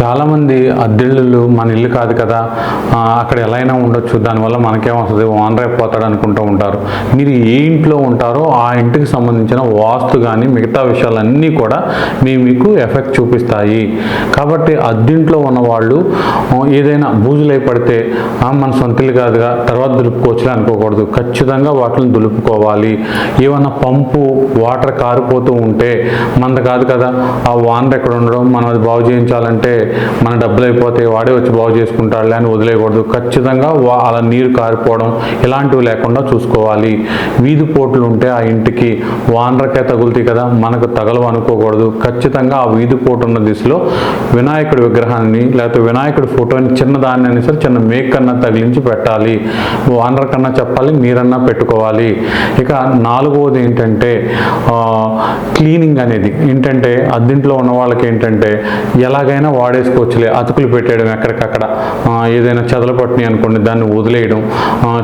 చాలామంది అద్దెళ్ళు మన ఇల్లు కాదు కదా, అక్కడ ఎలా అయినా ఉండొచ్చు, దానివల్ల మనకేమొస్తుంది, ఓనర్ అయిపోతాడు అనుకుంటూ ఉంటారు. మీరు ఏ ఇంట్లో ఉంటారో ఆ ఇంటికి సంబంధించిన వాస్తు కానీ మిగతా విషయాలన్నీ కూడా మీకు ఎఫెక్ట్ చూపిస్తాయి. కాబట్టి అద్దెంట్లో ఉన్నవాళ్ళు ఏదైనా బూజులై పడితే మన సొంత ఇల్లు కాదుగా తర్వాత దులుపుకోవచ్చులే అనుకోకూడదు. ఖచ్చితంగా వాటిని దులుపుకోవాలి. ఏమన్నా పంపు వాటర్ కారిపోతూ ఉంటే మనది కాదు కదా, ఆ ఓనర్ ఎక్కడ ఉండడం, మనం అది బాగు చేయించాలంటే మన డబ్బులు అయిపోతే వాడే వచ్చి బాగు చేసుకుంటాడులే అని వదిలేయకూడదు. ఖచ్చితంగా అలా నీరు కారిపోవడం ఇలాంటివి లేకుండా చూసుకోవాలి. వీధి పోట్లు ఉంటే ఆ ఇంటికి ఓనర్కే తగులుతాయి కదా, మనకు తగలవు అనుకోకూడదు. ఖచ్చితంగా ఆ వీధి పోటు ఉన్న దిశలో వినాయకుడి విగ్రహాన్ని లేకపోతే వినాయకుడి ఫోటోని చిన్నదాన్ని అని సరే చిన్న మేక్ కన్నా తగిలించి పెట్టాలి. ఓనర్ కన్నా చెప్పాలి, మీరన్నా పెట్టుకోవాలి. ఇక నాలుగవది ఏంటంటే క్లీనింగ్ అనేది ఏంటంటే అద్దెంట్లో ఉన్న వాళ్ళకి ఏంటంటే ఎలాగైనా వాడేసుకోవచ్చులే, అతుకులు పెట్టేయడం ఎక్కడికక్కడ, ఏదైనా చెదలు పట్టినాయి అనుకోండి దాన్ని వదిలేయడం,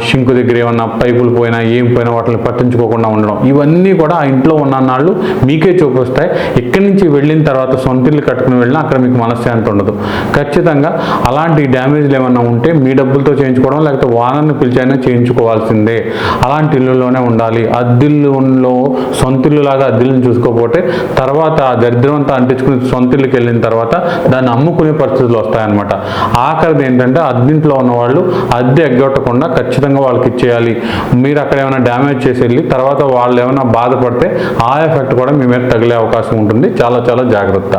షింకు దగ్గర ఏమన్నా పైపులు పోయినా ఏం పోయినా వాటిని పట్టించుకోకుండా ఉండడం, ఇవన్నీ కూడా ఆ ఇంట్లో ఉన్న నాళ్ళు మీకే చూపిస్తాయి. ఇక్కడి నుంచి వెళ్ళిన తర్వాత సొంత ఇల్లు కట్టుకుని వెళ్ళినా అక్కడ మీకు మనశ్శాంతి ఉండదు. ఖచ్చితంగా అలాంటి డ్యామేజ్లు ఏమన్నా ఉంటే మీ డబ్బులతో చేయించుకోవడం లేకపోతే ఓనర్ని పిలిచైనా చేయించుకోవాల్సిందే. అలాంటి ఇల్లులోనే ఉండాలి. అద్దిల్లులో సొంత ఇల్లు లాగా అద్దెలను చూసుకోకపోతే తర్వాత ఆ దరిద్రం అంతా అంటించుకుని సొంత ఇల్లుకి వెళ్ళిన తర్వాత దాన్ని అమ్ముకునే పరిస్థితులు వస్తాయన్నమాట. ఆఖరిది ఏంటంటే అద్దెంట్లో ఉన్నవాళ్ళు అద్దె ఎగ్గొట్టకుండా ఖచ్చితంగా వాళ్ళకి ఇచ్చేయాలి. మీరు అక్కడ ఏమైనా డ్యామేజ్ చేసి వెళ్ళి తర్వాత వాళ్ళు ఏమైనా బాధపడితే ఆ ఎఫెక్ట్ కూడా మీ మీద తగిలే అవకాశం ఉంటుంది. చాలా చాలా జాగ్రత్త.